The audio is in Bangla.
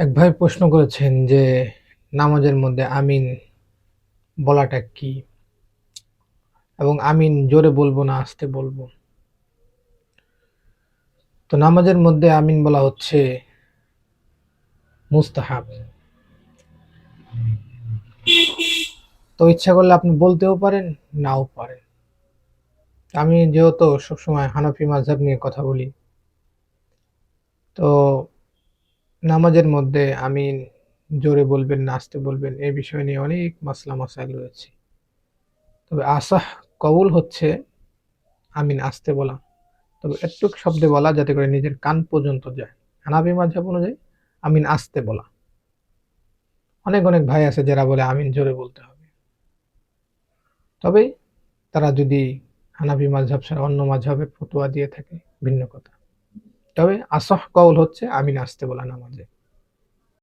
এক ভাই প্রশ্ন করেছেন যে নামাজের মধ্যে আমিন বলাটা কি এবং আমিন জোরে বলবো না আস্তে বলবো। তো নামাজের মধ্যে আমিন বলা হচ্ছে মুস্তাহাব। তো ইচ্ছা করলে আপনি বলতেও পারেন, নাও পারেন। আমি যেহেতু সবসময় হানাফি মাযহাব নিয়ে কথা বলি, তো নামাজের মধ্যে আমিন জোরে বলবেন না আস্তে বলবেন এই বিষয় নিয়ে অনেক মাসলা মাসাইল রয়েছে। তবে আসাহ কওল হচ্ছে আমিন আস্তে বলা, তবে একটু শব্দে বলা যাতে করে নিজের কান পর্যন্ত যায়। হানাফি মাযহাব অনুযায়ী আমিন আস্তে বলা। অনেক অনেক ভাই আছে যারা বলে আমিন জোরে বলতে হবে। তবে তারা যদি হানাফি মাযহাব ছাড়া অন্য মাযহাবের ফতোয়া দিয়ে থাকে ভিন্ন কথা। তবে আসাহ কওল হচ্ছে আমিন আস্তে বলা নামাজে।